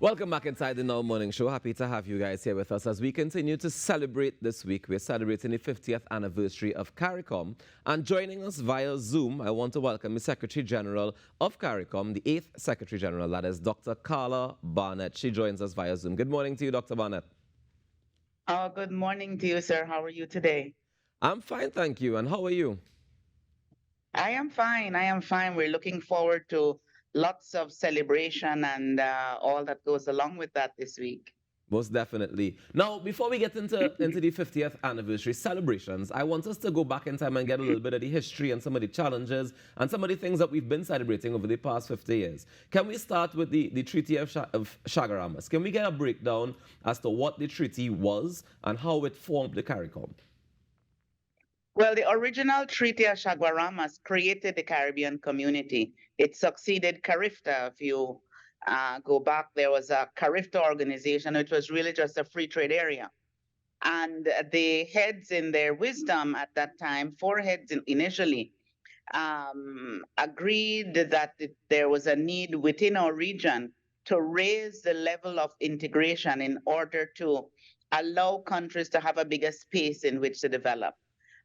Welcome back inside the Now Morning Show. Happy to have you guys here with us as we continue to celebrate this week. We're celebrating the 50th anniversary of CARICOM. And joining us via Zoom, I want to welcome the Secretary General of CARICOM, the 8th Secretary General, that is Dr. Carla Barnett. She joins us via Zoom. Good morning to you, Dr. Barnett. Good morning to you, sir. How are you today? I'm fine, thank you. And how are you? I am fine. I am fine. We're looking forward to lots of celebration and all that goes along with that this week. Most definitely. Now, before we get into the 50th anniversary celebrations, I want us to go back in time and get a little bit of the history and some of the challenges and some of the things that we've been celebrating over the past 50 years. Can we start with the Treaty of Chaguaramas? Can we get a breakdown as to what the treaty was and how it formed the CARICOM? Well, the original Treaty of Chaguaramas created the Caribbean community. It succeeded CARIFTA. If you go back, there was a CARIFTA organization, which was really just a free trade area. And the heads, in their wisdom at that time, four heads initially, agreed that there was a need within our region to raise the level of integration in order to allow countries to have a bigger space in which to develop.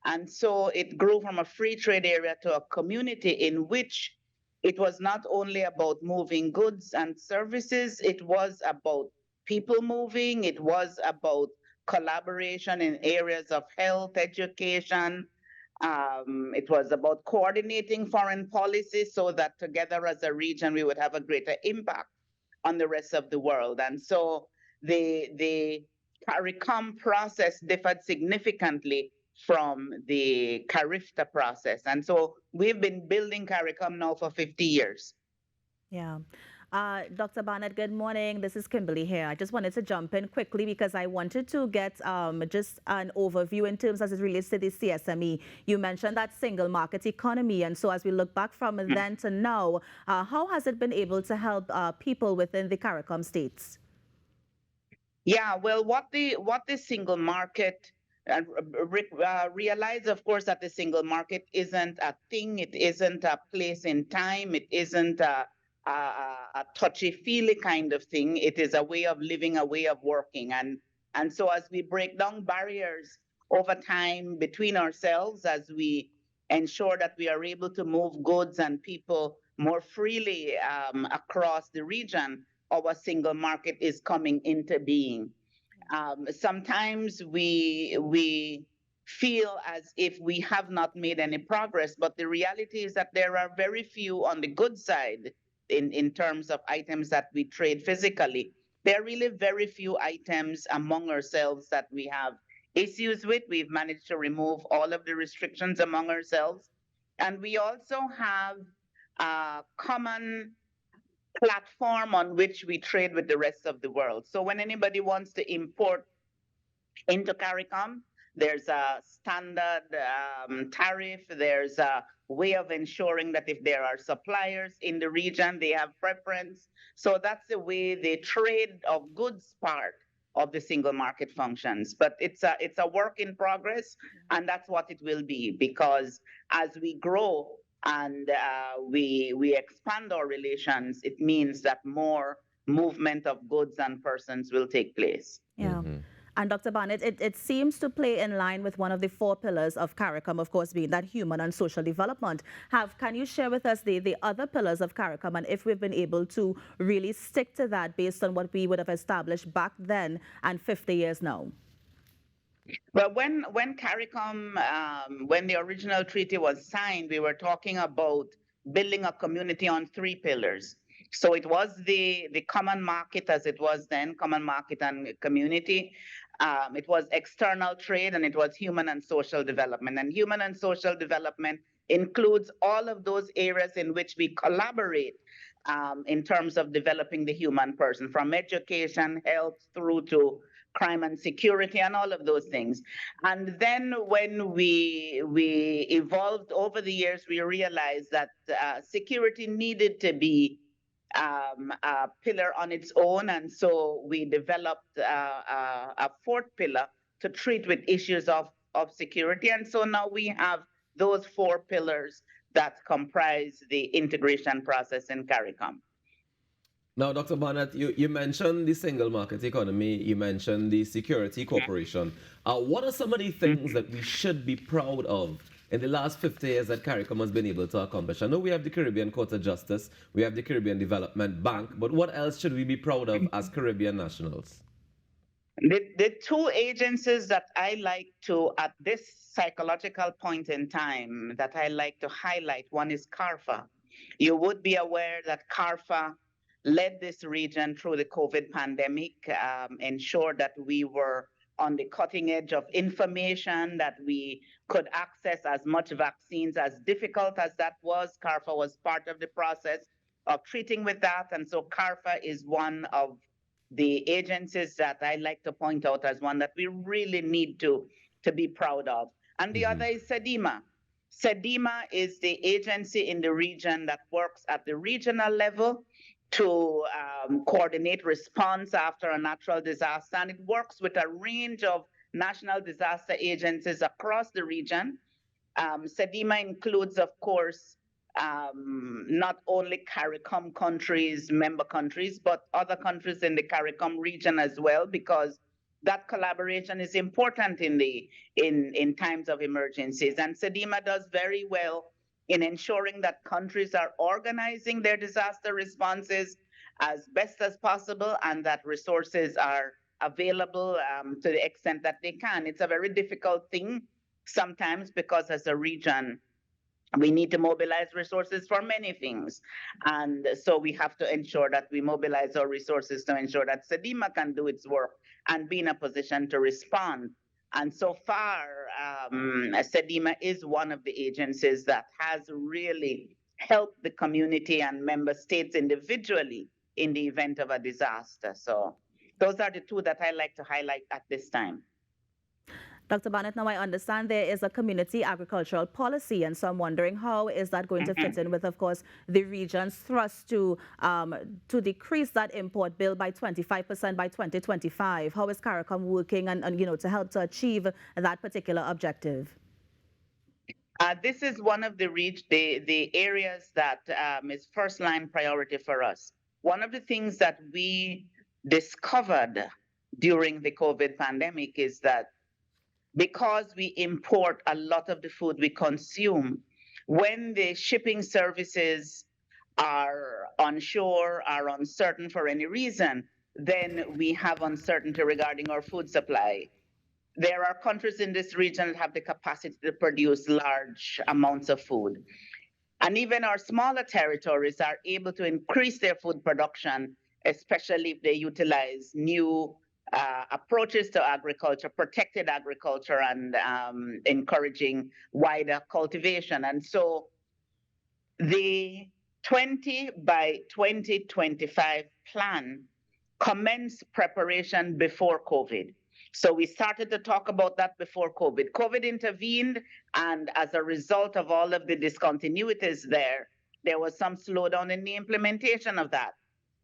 And so it grew from a free trade area to a community in which it was not only about moving goods and services, it was about people moving, it was about collaboration in areas of health, education. It was about coordinating foreign policy so that together as a region we would have a greater impact on the rest of the world. And so the CARICOM process differed significantly from the CARIFTA process. And so we've been building CARICOM now for 50 years. Yeah. Dr. Barnett, good morning. This is Kimberly here. I just wanted to jump in quickly because I wanted to get just an overview in terms as it relates to the CSME. You mentioned that single market economy. And so as we look back from then to now, how has it been able to help people within the CARICOM states? Yeah, well, what the single market realize, of course, that the single market isn't a thing. It isn't a place in time. It isn't a touchy-feely kind of thing. It is a way of living, a way of working. And so as we break down barriers over time between ourselves, as we ensure that we are able to move goods and people more freely across the region, our single market is coming into being. Sometimes we feel as if we have not made any progress, but the reality is that there are very few on the good side in terms of items that we trade physically. There are really very few items among ourselves that we have issues with. We've managed to remove all of the restrictions among ourselves. And we also have a common platform on which we trade with the rest of the world. So when anybody wants to import into CARICOM, there's a standard tariff. There's a way of ensuring that if there are suppliers in the region, they have preference. So that's the way the trade of goods part of the single market functions. But it's a work in progress, and that's what it will be, because as we grow and we expand our relations, it means that more movement of goods and persons will take place. Yeah. And Dr. Barnett, it seems to play in line with one of the four pillars of CARICOM, of course, being that human and social development. Can you share with us the other pillars of CARICOM and if we've been able to really stick to that based on what we would have established back then and 50 years now? But when CARICOM, when the original treaty was signed, we were talking about building a community on three pillars. So it was the common market as it was then, common market and community. It was external trade, and it was human and social development. And human and social development includes all of those areas in which we collaborate in terms of developing the human person, from education, health, through to crime and security, and all of those things. And then when we evolved over the years, we realized that security needed to be a pillar on its own, and so we developed a fourth pillar to treat with issues of security. And so now we have those four pillars that comprise the integration process in CARICOM. Now, Dr. Barnett, you mentioned the single market economy, you mentioned the security cooperation. What are some of the things that we should be proud of in the last 50 years that CARICOM has been able to accomplish? I know we have the Caribbean Court of Justice, we have the Caribbean Development Bank, but what else should we be proud of as Caribbean nationals? The two agencies that I like to, at this psychological point in time, that I like to highlight, one is CARFA. You would be aware that CARFA led this region through the COVID pandemic, ensured that we were on the cutting edge of information, that we could access as much vaccines. As difficult as that was, CARFA was part of the process of treating with that. And so CARFA is one of the agencies that I like to point out as one that we really need to be proud of. And the Mm-hmm. other is SEDIMA. SEDIMA is the agency in the region that works at the regional level to coordinate response after a natural disaster. And it works with a range of national disaster agencies across the region. SEDIMA includes, of course, not only CARICOM countries, member countries, but other countries in the CARICOM region as well, because that collaboration is important in times of emergencies. And SEDIMA does very well in ensuring that countries are organizing their disaster responses as best as possible and that resources are available to the extent that they can. It's a very difficult thing sometimes because as a region, we need to mobilize resources for many things. And so we have to ensure that we mobilize our resources to ensure that SEDIMA can do its work and be in a position to respond. And so far, SEDIMA is one of the agencies that has really helped the community and member states individually in the event of a disaster. So those are the two that I like to highlight at this time. Dr. Barnett, now I understand there is a community agricultural policy, and so I'm wondering how is that going to fit in with, of course, the region's thrust to decrease that import bill by 25% by 2025. How is CARICOM working and to help to achieve that particular objective? This is one of the areas that is first line priority for us. One of the things that we discovered during the COVID pandemic is that because we import a lot of the food we consume, when the shipping services are onshore, are uncertain for any reason, then we have uncertainty regarding our food supply. There are countries in this region that have the capacity to produce large amounts of food. And even our smaller territories are able to increase their food production, especially if they utilize new approaches to agriculture, protected agriculture, and encouraging wider cultivation. And so the 20 by 2025 plan commenced preparation before COVID. So we started to talk about that before COVID. COVID intervened, and as a result of all of the discontinuities there was some slowdown in the implementation of that.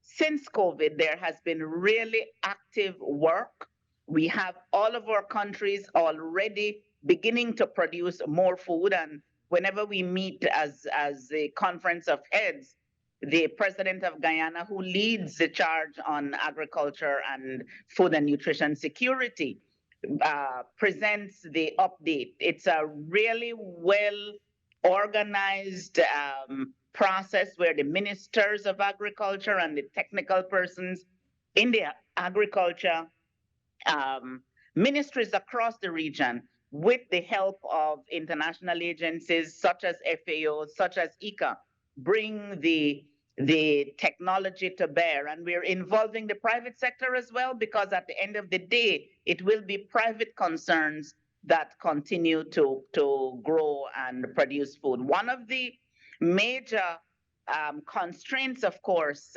Since COVID, there has been really active work. We have all of our countries already beginning to produce more food, and whenever we meet as a conference of heads, the president of Guyana, who leads the charge on agriculture and food and nutrition security, presents the update. It's a really well organized process where the ministers of agriculture and the technical persons in the agriculture ministries across the region, with the help of international agencies such as FAO, such as ICA, bring the technology to bear. And we're involving the private sector as well, because at the end of the day, it will be private concerns that continue to grow and produce food. One of the major constraints, of course,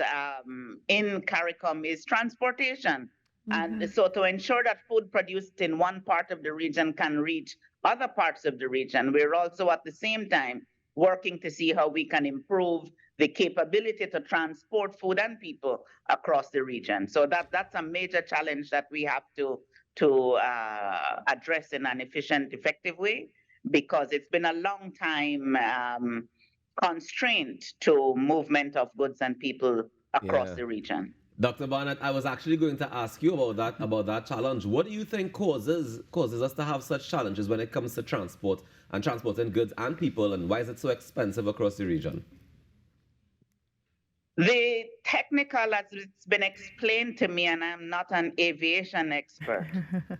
in CARICOM is transportation. And so to ensure that food produced in one part of the region can reach other parts of the region, we're also at the same time working to see how we can improve the capability to transport food and people across the region. So that's a major challenge that we have to address in an efficient, effective way, because it's been a long time constraint to movement of goods and people across Yeah. the region. Dr. Barnett, I was actually going to ask you about that challenge. What do you think causes us to have such challenges when it comes to transport and transporting goods and people, and why is it so expensive across the region? The technical, as it's been explained to me, and I'm not an aviation expert,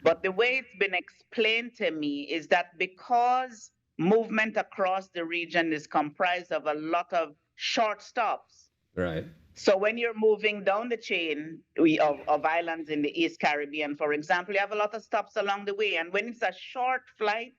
but the way it's been explained to me is that because movement across the region is comprised of a lot of short stops. Right. So when you're moving down the chain of islands in the East Caribbean, for example, you have a lot of stops along the way. And when it's a short flight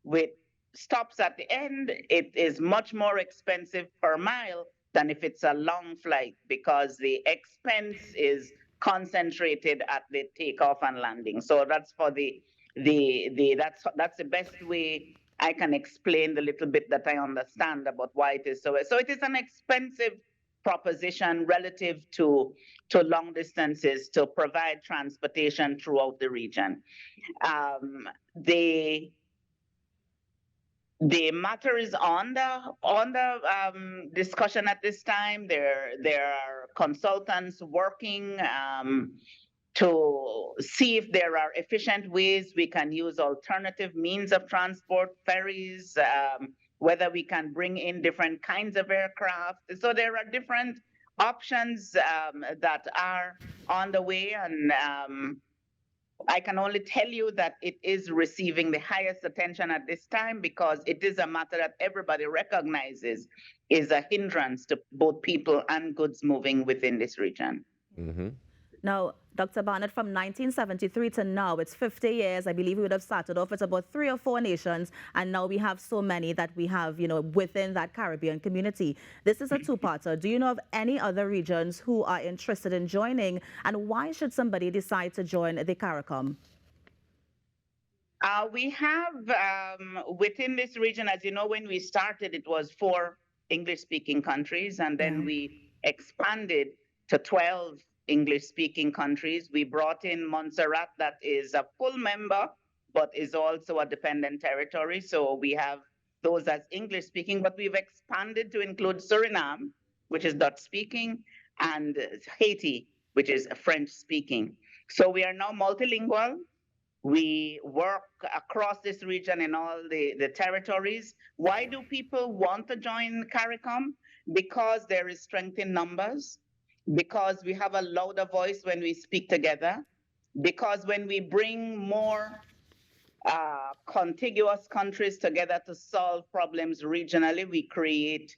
with stops at the end, it is much more expensive per mile than if it's a long flight, because the expense is concentrated at the takeoff and landing. So that's for that's the best way I can explain the little bit that I understand about why it is so. So it is an expensive proposition relative to long distances to provide transportation throughout the region. The matter is on the discussion at this time. There are consultants working to see if there are efficient ways we can use alternative means of transport, ferries, whether we can bring in different kinds of aircraft. So there are different options that are on the way, and I can only tell you that it is receiving the highest attention at this time, because it is a matter that everybody recognizes is a hindrance to both people and goods moving within this region. Mm-hmm. Now, Dr. Barnett, from 1973 to now, it's 50 years. I believe we would have started off with about 3 or 4 nations, and now we have so many that we have, within that Caribbean community. This is a two-parter. Do you know of any other regions who are interested in joining, and why should somebody decide to join the CARICOM? We have, within this region, as you know, when we started, it was 4 English-speaking countries, and then we expanded to 12 English-speaking countries. We brought in Montserrat, that is a full member, but is also a dependent territory. So we have those as English-speaking, but we've expanded to include Suriname, which is Dutch-speaking, and Haiti, which is French-speaking. So we are now multilingual. We work across this region in all the territories. Why do people want to join CARICOM? Because there is strength in numbers, because we have a louder voice when we speak together, because when we bring more contiguous countries together to solve problems regionally, we create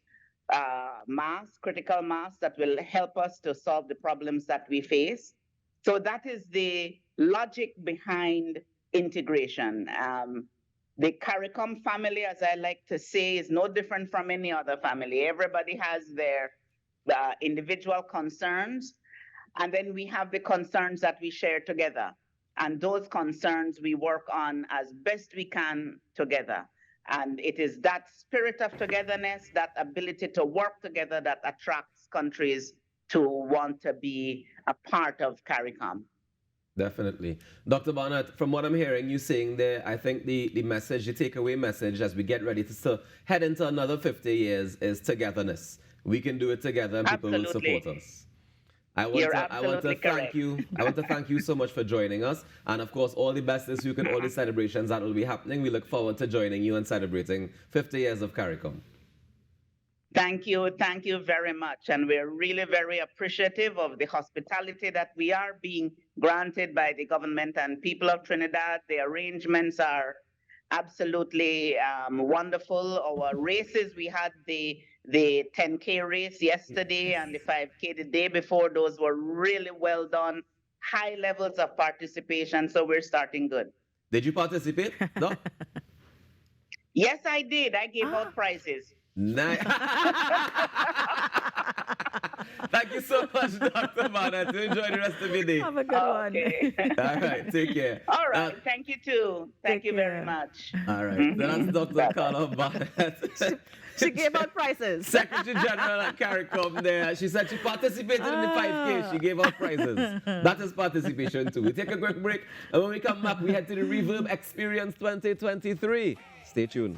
critical mass that will help us to solve the problems that we face. So that is the logic behind integration. The CARICOM family, as I like to say, is no different from any other family. Everybody has their individual concerns, and then we have the concerns that we share together. And those concerns we work on as best we can together. And it is that spirit of togetherness, that ability to work together, that attracts countries to want to be a part of CARICOM. Definitely. Dr. Barnett, from what I'm hearing you saying there, I think the message, the takeaway message as we get ready to head into another 50 years is togetherness. We can do it together, and people will support us. I want to thank you. I want to thank you so much for joining us, and of course, all the best this week and all the celebrations that will be happening. We look forward to joining you and celebrating 50 years of CARICOM. Thank you very much, and we're really very appreciative of the hospitality that we are being granted by the government and people of Trinidad. The arrangements are absolutely wonderful. Our races, we had the 10K race yesterday and the 5K the day before. Those were really well done, high levels of participation, so we're starting good. Did you participate? No? Yes, I did. I gave out prizes. Nice. Thank you so much, Dr. Barnett. Enjoy the rest of your day. Have a good one. All right, take care. All right, thank you too. Thank you very much. All right, that's Dr. Carla Barnett. She gave out prizes. Secretary General at CARICOM there. She said she participated in the 5K. She gave out prizes. That is participation too. We take a quick break, and when we come back, we head to the Reverb Experience 2023. Stay tuned.